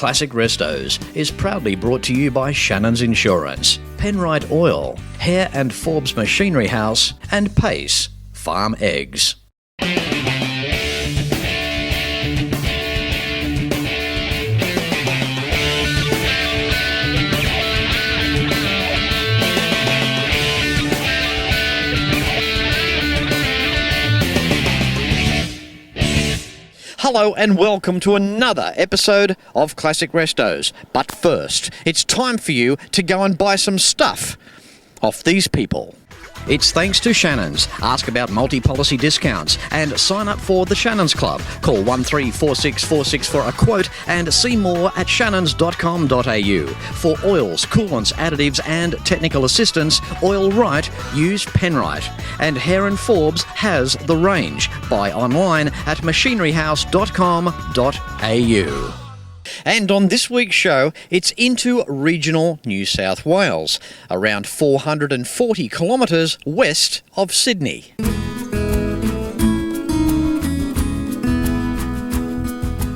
Classic Restos is proudly brought to you by Shannons Insurance, Penrider Oil, Herron Forbes Machinery House, and Pace Farm Eggs. Hello and welcome to another episode of Classic Restos. But first, it's time for you to go and buy some stuff off these people. It's thanks to Shannons. Ask about multi-policy discounts and sign up for the Shannons Club. Call 134646 for a quote and see more at shannons.com.au. For oils, coolants, additives and technical assistance, Oil Right, use Penrider. And Herron Forbes has the range. Buy online at machineryhouse.com.au. And on this week's show, it's into regional New South Wales, around 440 kilometres west of Sydney.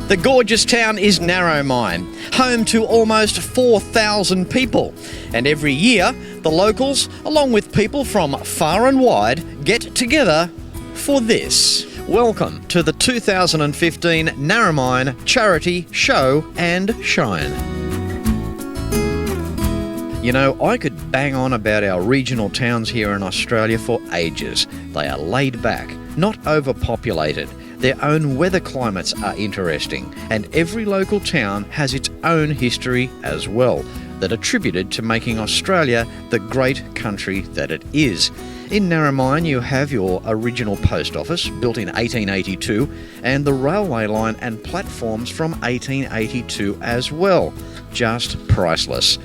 The gorgeous town is Narromine, home to almost 4,000 people. And every year, the locals, along with people from far and wide, get together for this. Welcome to the 2015 Narromine Charity Show and Shine. You know, I could bang on about our regional towns here in Australia for ages. They are laid back, not overpopulated. Their own weather climates are interesting, and every local town has its own history as well, that attributed to making Australia the great country that it is. In Narromine, you have your original post office, built in 1882, and the railway line and platforms from 1882 as well. Just priceless.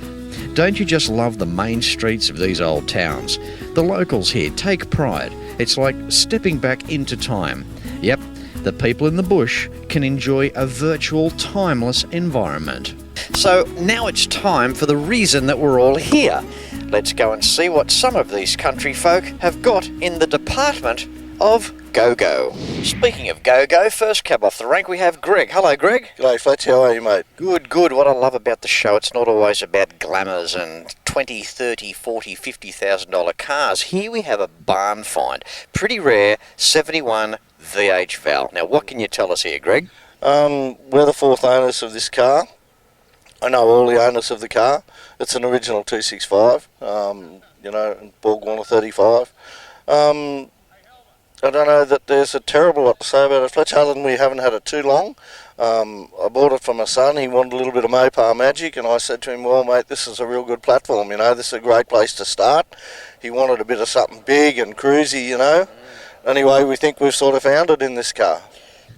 Don't you just love the main streets of these old towns? The locals here take pride. It's like stepping back into time. Yep, the people in the bush can enjoy a virtual, timeless environment. So now it's time for the reason that we're all here. Let's go and see what some of these country folk have got in the department of go-go. Speaking of go-go, first cab off the rank we have Greg. Hello, Greg. G'day, Fletch. How are you, mate? Good, good. What I love about the show, it's not always about glamours and $20, $30, $40, $50,000 cars. Here we have a barn find. Pretty rare, 71 VH Val. Now, what can you tell us here, Greg? We're the fourth owners of this car. I know all the owners of the car. It's an original 265, Borg Warner 35. I don't know that there's a terrible lot to say about it, Fletch, other than we haven't had it too long. I bought it for my son. He wanted a little bit of Mopar magic, and I said to him, well, mate, this is a real good platform, this is a great place to start. He wanted a bit of something big and cruisy, Anyway, we think we've sort of found it in this car.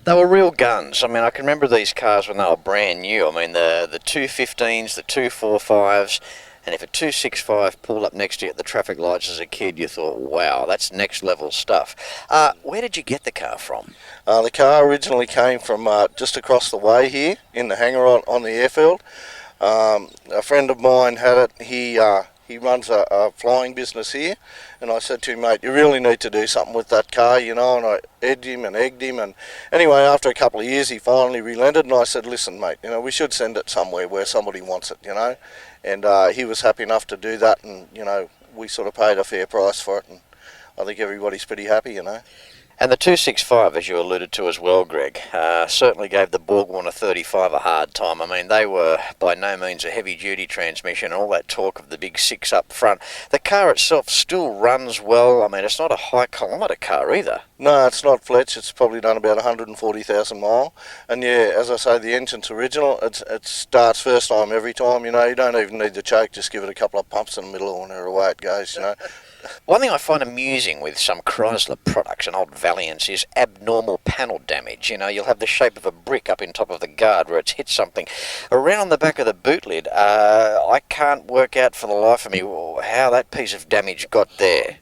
They were real guns. I mean, I can remember these cars when they were brand new. I mean, the 215s, the 245s, and if a 265 pulled up next to you at the traffic lights as a kid, you thought, wow, that's next level stuff. Where did you get the car from? The car originally came from just across the way here in the hangar on the airfield. A friend of mine had it. He runs a flying business here, and I said to him, mate, you really need to do something with that car, and I egged him, and anyway, after a couple of years, he finally relented, and I said, listen, mate, we should send it somewhere where somebody wants it, and he was happy enough to do that, and, we sort of paid a fair price for it, and I think everybody's pretty happy, And the 265, as you alluded to as well, Greg, certainly gave the Borg Warner 35 a hard time. I mean, they were by no means a heavy-duty transmission, and all that talk of the big six up front. The car itself still runs well. I mean, it's not a high-kilometre car either. No, it's not, Fletch. It's probably done about 140,000 mile. And yeah, as I say, the engine's original. It starts first time every time, You don't even need the choke. Just give it a couple of pumps in the middle and away it goes, One thing I find amusing with some Chrysler products and old Valiants is abnormal panel damage. You'll have the shape of a brick up in top of the guard where it's hit something. Around the back of the boot lid, I can't work out for the life of me how that piece of damage got there.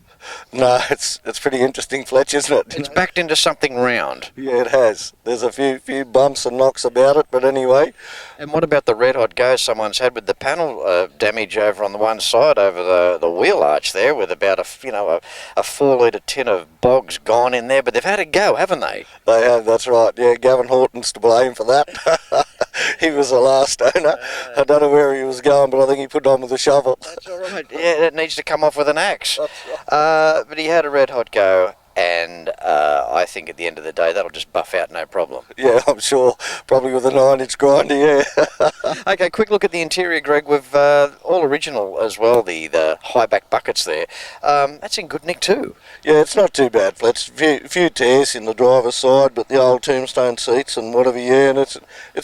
No, it's pretty interesting, Fletch, isn't it? It's backed into something round. Yeah, it has. There's a few bumps and knocks about it, but anyway. And what about the red-hot go someone's had with the panel damage over on the one side over the wheel arch there, with about a 4-litre tin of bogs gone in there? But they've had a go, haven't they? They have, that's right. Yeah, Gavin Horton's to blame for that. he was the last owner. I don't know where he was going, but I think he put it on with a shovel. That's all right. Yeah, it needs to come off with an axe. That's right. But he had a red hot go, and I think at the end of the day that'll just buff out no problem. Yeah, I'm sure. Probably with a 9-inch grinder, yeah. Okay, quick look at the interior, Greg. We've all original as well, the high back buckets there. That's in good nick too. Yeah, it's not too bad, Fletch. Few tears in the driver's side, but the old tombstone seats and whatever, yeah, and it's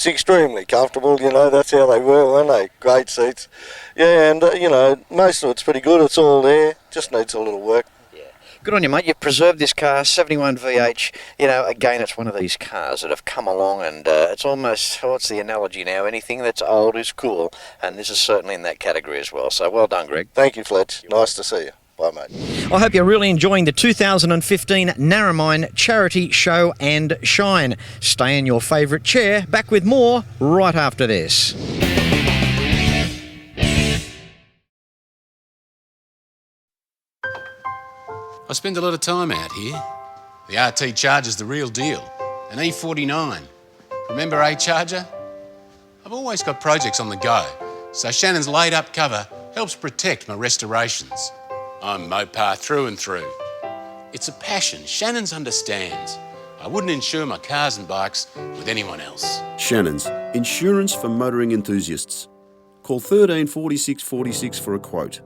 extremely comfortable, you know, that's how they were, weren't they? Great seats. Yeah, and, you know, most of it's pretty good. It's all there. Just needs a little work. Good on you, mate. You've preserved this car, 71 VH. You know, again, it's one of these cars that have come along and it's almost, what's the analogy now? Anything that's old is cool, and this is certainly in that category as well. So well done, Greg. Thank you, Fletch. Nice to see you. Bye, mate. I hope you're really enjoying the 2015 Narromine Charity Show and Shine. Stay in your favourite chair. Back with more right after this. I spend a lot of time out here. The RT Charger's the real deal. An E49. Remember A-Charger? I've always got projects on the go, so Shannon's laid-up cover helps protect my restorations. I'm Mopar through and through. It's a passion Shannon's understands. I wouldn't insure my cars and bikes with anyone else. Shannons Insurance for motoring enthusiasts. Call 13 46 46 for a quote.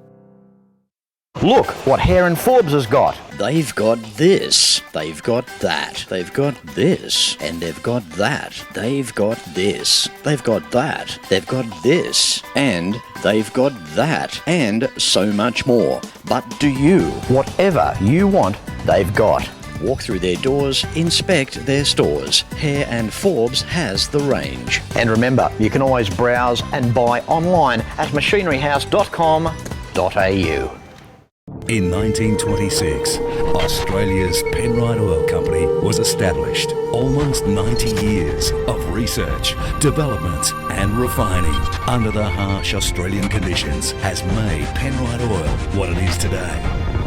Look what Herron Forbes has got. They've got this, they've got that, they've got this, and they've got that. They've got this, they've got that, they've got this, and they've got that, and so much more. But do you? Whatever you want, they've got. Walk through their doors, inspect their stores. Herron Forbes has the range. And remember, you can always browse and buy online at machineryhouse.com.au. In 1926, Australia's Penrider Oil Company was established. Almost 90 years of research, development and refining under the harsh Australian conditions has made Penrider Oil what it is today.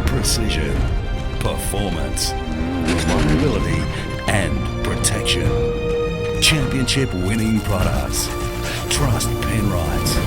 Precision, performance, reliability and protection. Championship winning products. Trust Penrides.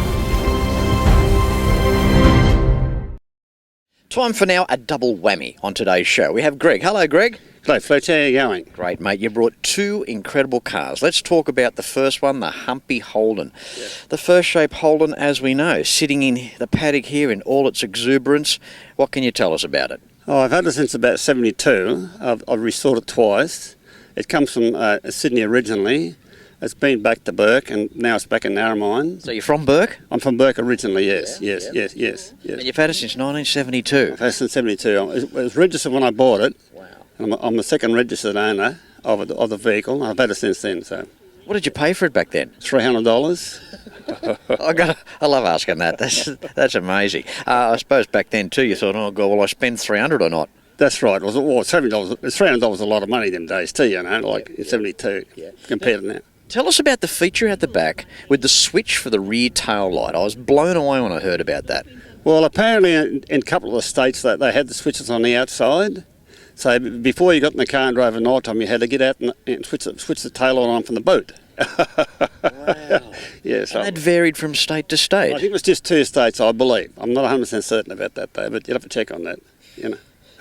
Time for now a double whammy on today's show. We have Greg. Hello, Greg. Hello, Fletch. How are you going? Great, mate. You brought two incredible cars. Let's talk about the first one, the Humpy Holden. Yeah. The first shape Holden, as we know, sitting in the paddock here in all its exuberance. What can you tell us about it? Oh, I've had it since about 72. I've restored it twice. It comes from Sydney originally. It's been back to Burke and now it's back in Narromine. So you're from Burke? I'm from Burke originally, yes. Yeah, Yes. And you've had it since 1972? I've had it since 72. It was registered when I bought it. Wow. And I'm the second registered ন্য of the vehicle. I've had it since then. So. What did you pay for it back then? $300. I love asking that. That's amazing. I suppose back then too you thought, oh God, will I spend $300 or not? That's right. Well, $7. $300 a lot of money them days too, you know, like in 72 compared to now. Tell us about the feature at the back with the switch for the rear tail light. I was blown away when I heard about that. Well, apparently in a couple of the states that they had the switches on the outside. So before you got in the car and drove at night time, you had to get out and switch the tail light on from the boot. Wow. Yeah, so and that varied from state to state. I think it was just 2 states, I believe. I'm not 100% certain about that though, but you'd have to check on that, you know.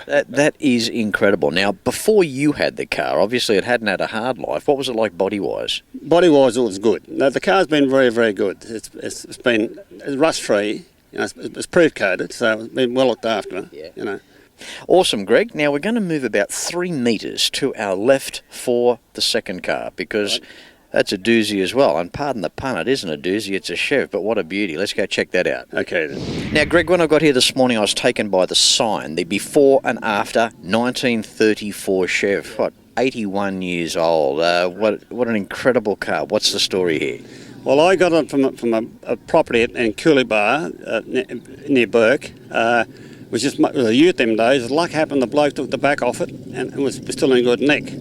That is incredible. Now, before you had the car, obviously it hadn't had a hard life. What was it like body-wise? Body-wise, it was good. No, the car's been very, very good. It's been rust-free. You know, it's proof-coated, so it's been well looked after. Yeah. You know. Awesome, Greg. Now, we're going to move about 3 metres to our left for the second car because that's a doozy as well. And pardon the pun, it isn't a doozy, it's a Chev, but what a beauty. Let's go check that out. Okay, then. Now, Greg, when I got here this morning, I was taken by the sign, the before and after 1934 Chev. What, 81 years old. What an incredible car. What's the story here? Well, I got it from a property in Cooleybar near Burke. It was just it was a ute them days. As luck happened, the bloke took the back off it and it was still in good nick.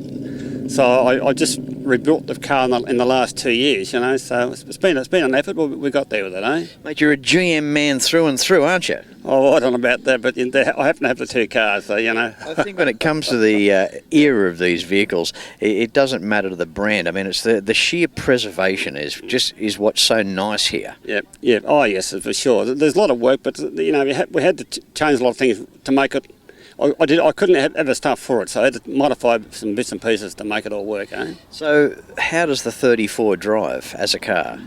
So I just rebuilt the car in the last 2 years, you know, so it's been an effort, but we got there with it, eh? Mate, you're a GM man through and through, aren't you? Oh, I don't know about that, but I happen to have the 2 cars, so, you know. I think when it comes to the era of these vehicles, it doesn't matter to the brand. I mean, it's the sheer preservation is what's so nice here. Yeah. Oh, yes, for sure. There's a lot of work, but, you know, we had to change a lot of things to make it. I couldn't have the stuff for it, so I had to modify some bits and pieces to make it all work, eh? So, how does the 34 drive as a car?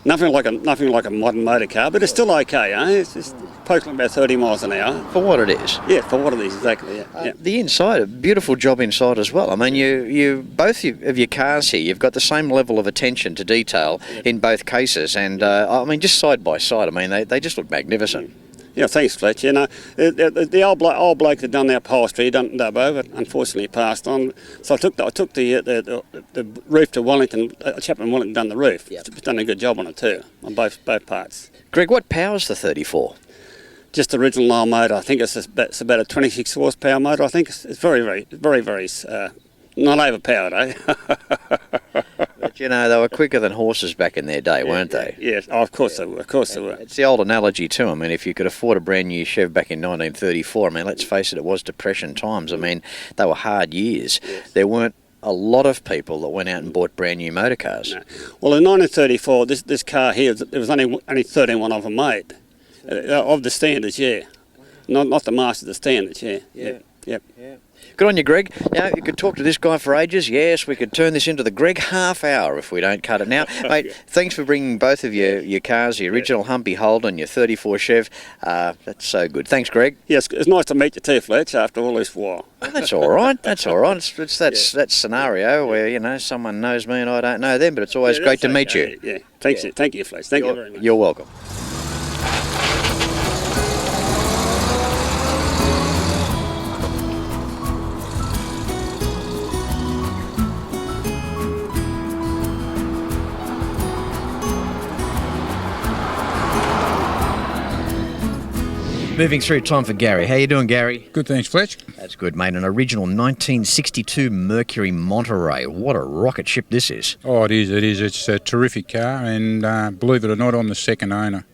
Nothing like a modern motor car, but it's still okay, eh? It's just posting about 30 miles an hour. For what it is? Yeah, for what it is, exactly, yeah. The inside, a beautiful job inside as well. I mean, you both of your cars here, you've got the same level of attention to detail in both cases, and I mean, just side by side, I mean, they just look magnificent. Yeah, thanks, Fletch. You know, the old bloke that done the upholstery, he done Dubbo, but unfortunately passed on. So I took the roof to Wellington. A chap in Wellington done the roof. Yep. He's done a good job on it too, on both parts. Greg, what powers the 34? Just the original old motor. I think it's about a 26 horsepower motor. I think it's very not overpowered, eh? But, you know, they were quicker than horses back in their day, weren't they? Yeah, of course they were. Of course they were. It's the old analogy too. I mean, if you could afford a brand new Chev back in 1934, I mean, let's face it, it was Depression times. I mean, they were hard years. Yes. There weren't a lot of people that went out and bought brand new motor cars. No. Well, in 1934, this car here, there was only 13 of them made. Of the standards, yeah. Not the Master, the standards, yeah. Yep. Good on you, Greg. Now, you could talk to this guy for ages. Yes, we could turn this into the Greg half hour if we don't cut it now. Mate, thanks for bringing both of your cars, your original Humpy Holden, your 34 Chev. That's so good. Thanks, Greg. Yes, it's nice to meet you too, Fletch, after all this while. Well, that's all right. That's all right. It's that scenario where, you know, someone knows me and I don't know them, but it's always great to meet you. Yeah. Thank you, Fletch. Thank you very much. You're welcome. Moving through, time for Gary. How you doing, Gary? Good, thanks, Fletch. That's good, mate. An original 1962 Mercury Monterey. What a rocket ship this is. Oh, it is. It's a terrific car, and believe it or not, I'm the second owner.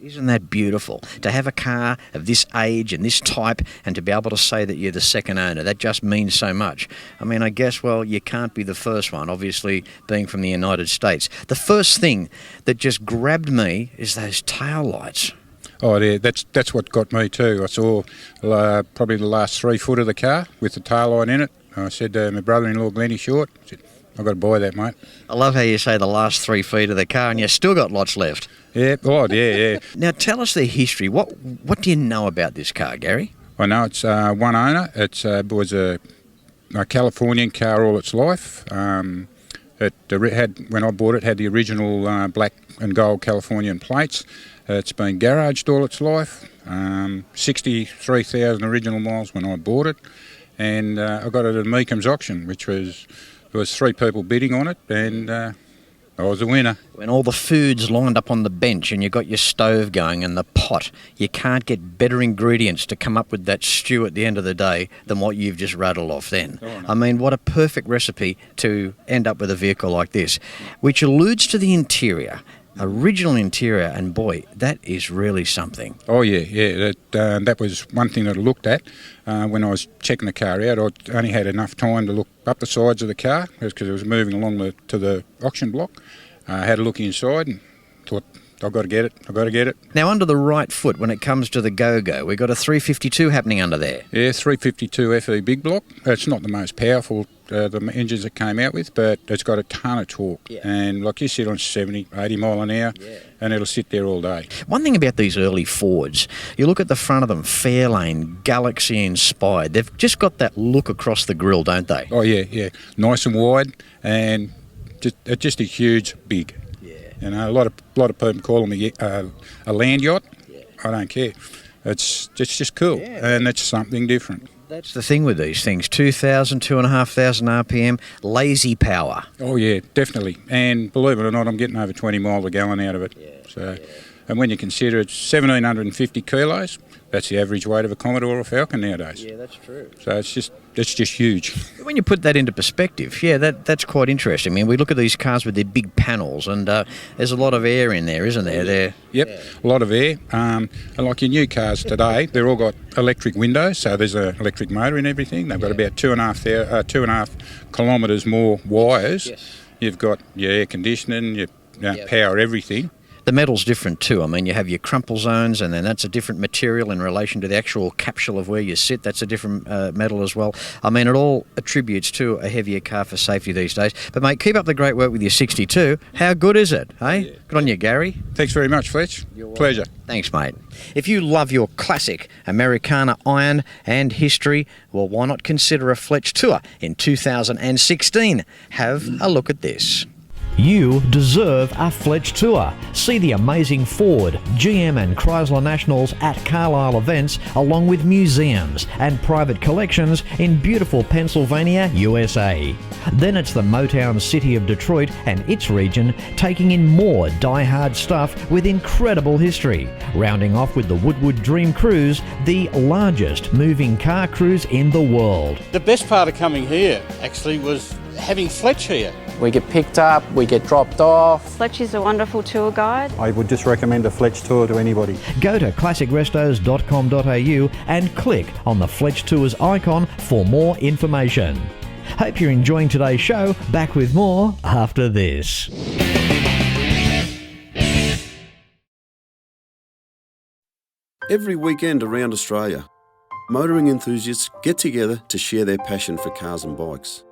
Isn't that beautiful? To have a car of this age and this type and to be able to say that you're the second owner, that just means so much. I mean, I guess, well, you can't be the first one, obviously being from the United States. The first thing that just grabbed me is those tail lights. Oh, yeah, that's what got me too. I saw probably the last 3 foot of the car with the tail light in it. I said to my brother-in-law, Glennie Short, I said, I've got to buy that, mate. I love how you say the last 3 feet of the car and you've still got lots left. Yeah, yeah. Now, tell us the history. What do you know about this car, Gary? I know it's one owner. It was a Californian car all its life. It had, when I bought it, had the original black and gold Californian plates. It's been garaged all its life, 63,000 original miles when I bought it, and I got it at Meekham's auction, which there was 3 people bidding on it, and I was a winner. When all the food's lined up on the bench and you got your stove going and the pot, you can't get better ingredients to come up with that stew at the end of the day than what you've just rattled off then. Oh, no. I mean, what a perfect recipe to end up with a vehicle like this, which alludes to the interior. Original interior, and boy, that is really something. Oh yeah. That was one thing that I looked at when I was checking the car out. I only had enough time to look up the sides of the car because it was moving along to the auction block. I had a look inside and thought, I've got to get it. Now, under the right foot, when it comes to the go-go, we've got a 352 happening under there. Yeah, 352 FE big block. It's not the most powerful the engines it came out with, but it's got a ton of torque. Yeah. And like you sit on 70, 80 mile an hour, and it'll sit there all day. One thing about these early Fords, you look at the front of them, Fairlane, Galaxy inspired. They've just got that look across the grille, don't they? Oh, yeah. Nice and wide, and just a huge big. You know, a lot of people call them a land yacht. Yeah. I don't care. It's just cool, and it's something different. That's the thing with these things, 2,000, 2,500 RPM, lazy power. Oh, yeah, definitely. And believe it or not, I'm getting over 20 miles a gallon out of it. Yeah, so And when you consider it's 1,750 kilos, that's the average weight of a Commodore or Falcon nowadays. Yeah, that's true. So it's just huge. When you put that into perspective, yeah, that's quite interesting. I mean, we look at these cars with their big panels, and there's a lot of air in there, isn't there? Yep, a lot of air. And like your new cars today, they're all got electric windows, so there's an electric motor in everything. They've got about 2.5 kilometres more wires. Yes. You've got your air conditioning, your power, everything. The metal's different too. I mean, you have your crumple zones, and then that's a different material in relation to the actual capsule of where you sit. That's a different metal as well. I mean, it all attributes to a heavier car for safety these days. But, mate, keep up the great work with your 62. How good is it, hey? Yeah. Good on you, Gary. Thanks very much, Fletch. Pleasure. Thanks, mate. If you love your classic Americana iron and history, well, why not consider a Fletch Tour in 2016? Have a look at this. You deserve a Fletch Tour. See the amazing Ford, GM and Chrysler Nationals at Carlisle events, along with museums and private collections in beautiful Pennsylvania, USA. Then it's the Motown city of Detroit and its region, taking in more die-hard stuff with incredible history. Rounding off with the Woodward Dream Cruise, the largest moving car cruise in the world. The best part of coming here, actually, was having Fletch here. We get picked up, we get dropped off. Fletch is a wonderful tour guide. I would just recommend a Fletch Tour to anybody. Go to classicrestos.com.au and click on the Fletch Tours icon for more information. Hope you're enjoying today's show. Back with more after this. Every weekend around Australia, motoring enthusiasts get together to share their passion for cars and bikes.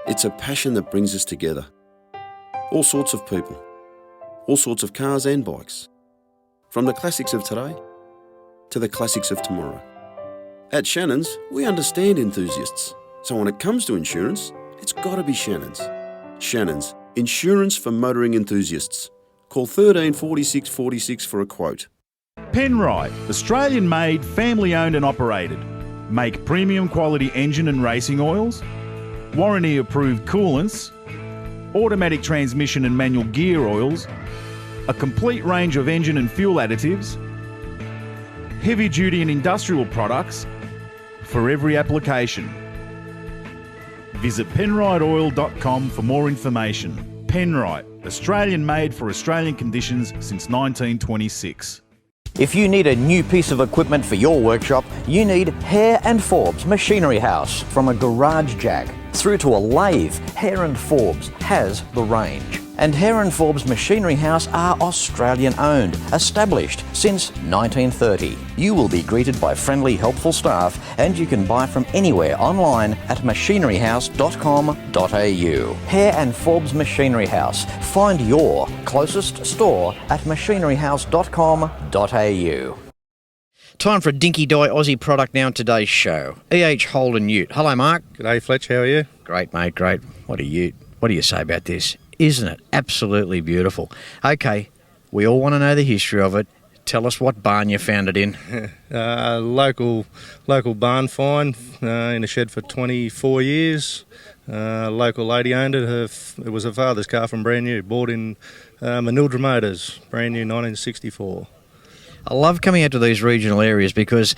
It's a passion that brings us together. All sorts of people, all sorts of cars and bikes. From the classics of today to the classics of tomorrow. At Shannons, we understand enthusiasts. So when it comes to insurance, it's got to be Shannons. Shannons, insurance for motoring enthusiasts. Call 13 46 46 for a quote. Penrider, Australian-made, family-owned and operated. Make premium quality engine and racing oils, warranty-approved coolants, automatic transmission and manual gear oils, a complete range of engine and fuel additives, heavy-duty and industrial products for every application. Visit penrideoil.com for more information. Penrider, Australian-made for Australian conditions since 1926. If you need a new piece of equipment for your workshop, you need Herron Forbes Machinery House. From a garage jack through to a lathe, Herron Forbes has the range. And Herron Forbes Machinery House are Australian owned, established since 1930. You will be greeted by friendly, helpful staff, and you can buy from anywhere online at machineryhouse.com.au. Herron Forbes Machinery House. Find your closest store at machineryhouse.com.au. Time for a dinky-die Aussie product now in today's show. Holden Ute. Hello, Mark. G'day, Fletch. How are you? Great, mate, great. What a ute. What do you say about this? Isn't it absolutely beautiful? Okay, we all want to know the history of it. Tell us what barn you found it in. Local barn find in a shed for 24 years. Local lady owned it. It was her father's car from brand new. Bought in Manildra Motors, brand new 1964. I love coming out to these regional areas because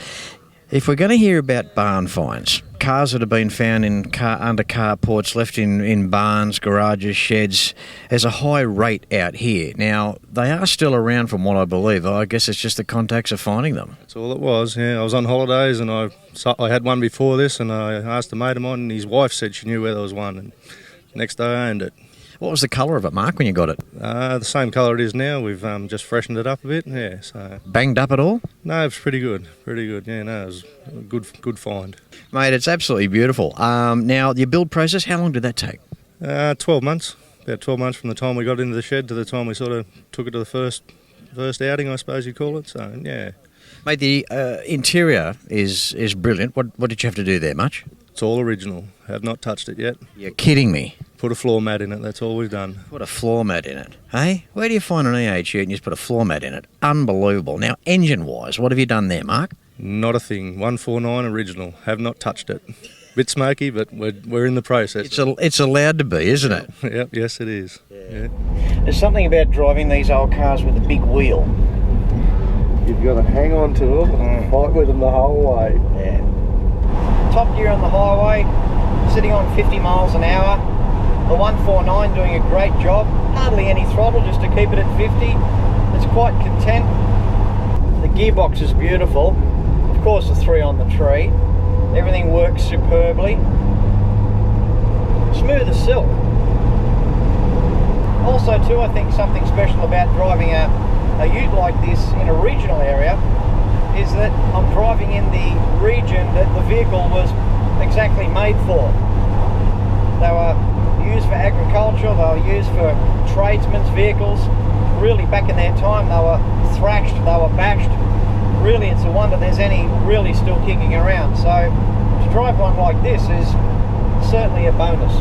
if we're going to hear about barn finds, cars that have been found in under carports, left in barns, garages, sheds, there's a high rate out here. Now, they are still around from what I believe. I guess it's just the contacts of finding them. That's all it was, yeah. I was on holidays and I had one before this, and I asked a mate of mine, and his wife said she knew where there was one, and next day I owned it. What was the colour of it, Mark, when you got it? The same colour it is now. We've just freshened it up a bit, yeah. So banged up at all? No, it's pretty good, yeah. No, it was a good find. Mate, it's absolutely beautiful. Now, your build process, how long did that take? 12 months. About 12 months from the time we got into the shed to the time we sort of took it to the first outing, I suppose you'd call it. So, yeah. Mate, the interior is brilliant. What did you have to do there, much? It's all original. Have not touched it yet. You're kidding me. Put a floor mat in it, that's all we've done. Put a floor mat in it, hey? Where do you find an ute and you just put a floor mat in it? Unbelievable. Now, engine-wise, what have you done there, Mark? Not a thing. 149 original. Have not touched it. Bit smoky, but we're in the process. It's allowed to be, isn't it? Yep, yes it is. Yeah. There's something about driving these old cars with a big wheel. You've got to hang on to them and fight with them the whole way. Yeah. Top gear on the highway, sitting on 50 miles an hour. The 149 doing a great job. Hardly any throttle, just to keep it at 50. It's quite content. The gearbox is beautiful. Of course, the 3 on the tree. Everything works superbly. Smooth as silk. Also too, I think something special about driving a ute like this in a regional area is that I'm driving in the region that the vehicle was exactly made for. They were used for agriculture, they were used for tradesmen's vehicles. Really, back in their time, they were thrashed, they were bashed. Really, it's a wonder there's any really still kicking around. So to drive one like this is certainly a bonus.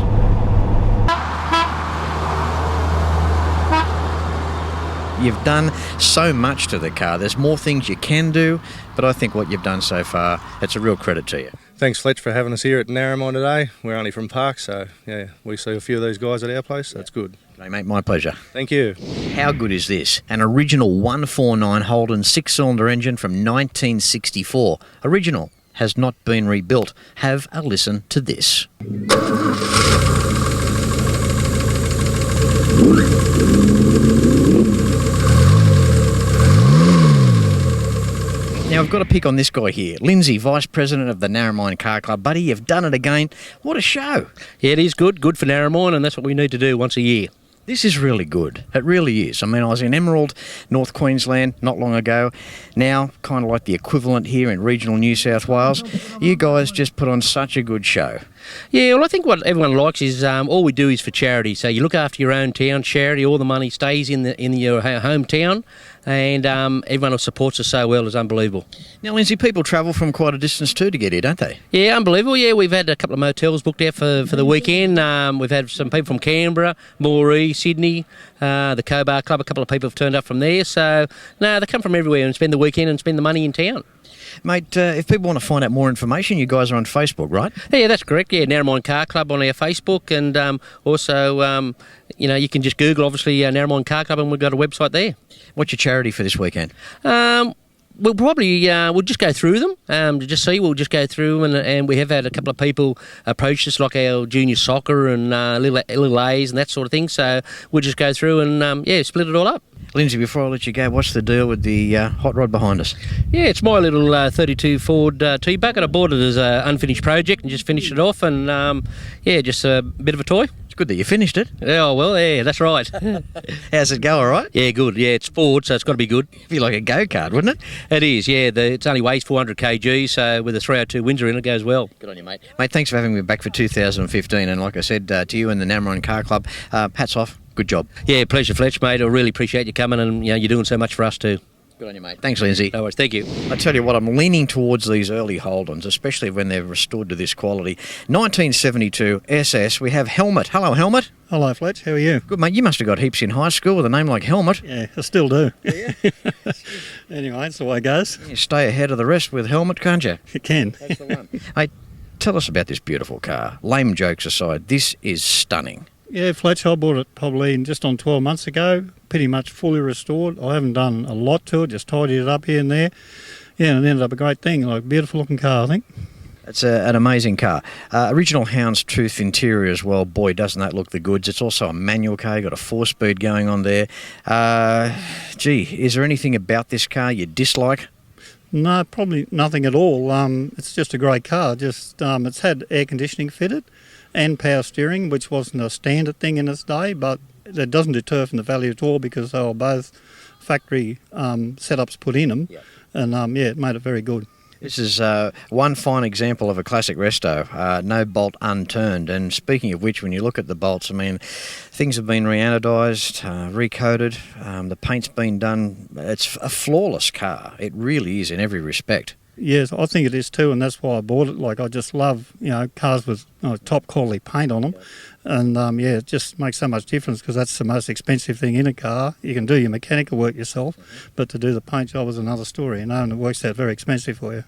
You've done so much to the car. There's more things you can do, but I think what you've done so far, it's a real credit to you. Thanks, Fletch, for having us here at Narromine today. We're only from Park, so yeah, we see a few of these guys at our place, so it's good. Hey, mate, my pleasure. Thank you. How good is this? An original 149 Holden 6-cylinder engine from 1964. Original, has not been rebuilt. Have a listen to this. Now, I've got to pick on this guy here. Lyndsey, Vice President of the Narromine Car Club. Buddy, you've done it again. What a show. Yeah, it is good for Narromine, and that's what we need to do once a year. This is really good. It really is. I mean, I was in Emerald, North Queensland, not long ago. Now, kind of like the equivalent here in regional New South Wales. You guys just put on such a good show. Yeah, well, I think what everyone likes is all we do is for charity. So you look after your own town, charity, all the money stays in your hometown, and everyone who supports us so well is unbelievable. Now, Lyndsey, people travel from quite a distance too to get here, don't they? Yeah, unbelievable. Yeah, we've had a couple of motels booked out for the weekend. We've had some people from Canberra, Moree, Sydney, the Cobar Club. A couple of people have turned up from there. So, no, they come from everywhere and spend the weekend and spend the money in town. Mate, if people want to find out more information, you guys are on Facebook, right? Yeah, that's correct. Yeah, Narromine Car Club on our Facebook, and also, you can just Google, obviously, Narromine Car Club, and we've got a website there. What's your charity for this weekend? We'll probably we'll just go through them to just see. We'll just go through and we have had a couple of people approach us, like our junior soccer and little A's and that sort of thing. So we'll just go through and split it all up. Lyndsey, before I let you go, what's the deal with the hot rod behind us? Yeah, it's my little 32 Ford T-Bucket. I bought it as an unfinished project and just finished it off, and just a bit of a toy. It's good that you finished it. Oh, well, yeah, that's right. How's it go, all right? Yeah, good. Yeah, it's Ford, so it's got to be good. It'd be like a go-kart, wouldn't it? It is, yeah. It only weighs 400 kg, so with a 302 Windsor in it goes well. Good on you, mate. Mate, thanks for having me back for 2015, and like I said to you and the Narromine Car Club, hats off. Good job. Yeah, pleasure, Fletch, mate. I really appreciate you coming, and you're doing so much for us too. Good on you, mate. Thanks, Lyndsey. No worries. Thank you. I tell you what, I'm leaning towards these early Holdens, especially when they're restored to this quality. 1972 SS. We have Helmet. Hello, Helmet. Hello, Fletch. How are you? Good, mate. You must have got heaps in high school with a name like Helmet. Yeah, I still do. Yeah. Anyway, that's the way it goes. You stay ahead of the rest with Helmet, can't you? You can. That's the one. Mate, tell us about this beautiful car. Lame jokes aside, this is stunning. Yeah, Fletch, I bought it probably just on 12 months ago, pretty much fully restored. I haven't done a lot to it, just tidied it up here and there. Yeah, and it ended up a great thing, like a beautiful looking car, I think. It's an amazing car. Original houndstooth interior as well. Boy, doesn't that look the goods. It's also a manual car. You've got a 4-speed going on there. Is there anything about this car you dislike? No, probably nothing at all. It's just a great car. Just it's had air conditioning fitted and power steering, which wasn't a standard thing in its day, but that doesn't deter from the value at all because they were both factory setups put in them. Yep. And it made it very good. This is one fine example of a classic resto, no bolt unturned. And speaking of which, when you look at the bolts, I mean, things have been re-anodised, recoated, the paint's been done. It's a flawless car. It really is in every respect. Yes, I think it is too, and that's why I bought it. Like, I just love, cars with top quality paint on them. And, it just makes so much difference because that's the most expensive thing in a car. You can do your mechanical work yourself, but to do the paint job is another story, and it works out very expensive for you.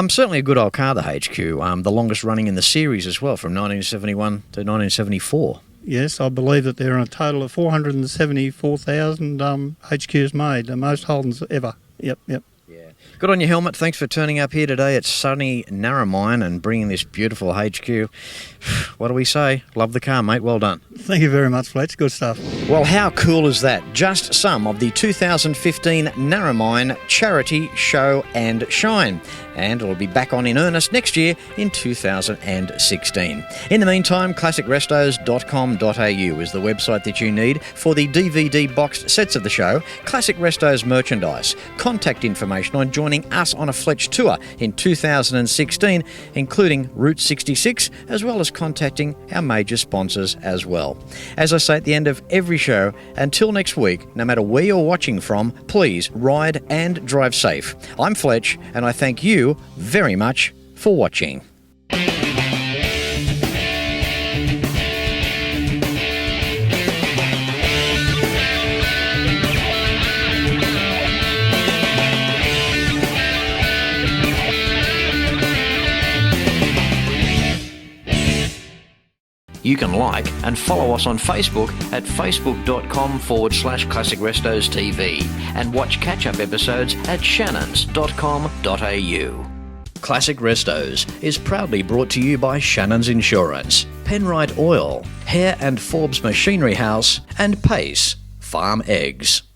Certainly a good old car, the HQ. The longest running in the series as well, from 1971 to 1974. Yes, I believe that there are a total of 474,000 HQs made, the most Holdens ever. Yep. Good on your helmet. Thanks for turning up here today at sunny Narromine and bringing this beautiful HQ. What do we say? Love the car, mate. Well done. Thank you very much, Fletch. Good stuff. Well, how cool is that? Just some of the 2015 Narromine Charity Show and Shine. And it'll be back on in earnest next year in 2016. In the meantime, classicrestos.com.au is the website that you need for the DVD boxed sets of the show, Classic Restos merchandise, contact information on joining us on a Fletch Tour in 2016, including Route 66, as well as contacting our major sponsors as well. As I say at the end of every show, until next week, no matter where you're watching from, please ride and drive safe. I'm Fletch, and I thank you very much for watching. You can like and follow us on Facebook at facebook.com/Classic Restos TV and watch catch-up episodes at shannons.com.au. Classic Restos is proudly brought to you by Shannons Insurance, Penrider Oil, Herron Forbes Machinery House and Pace Farm Eggs.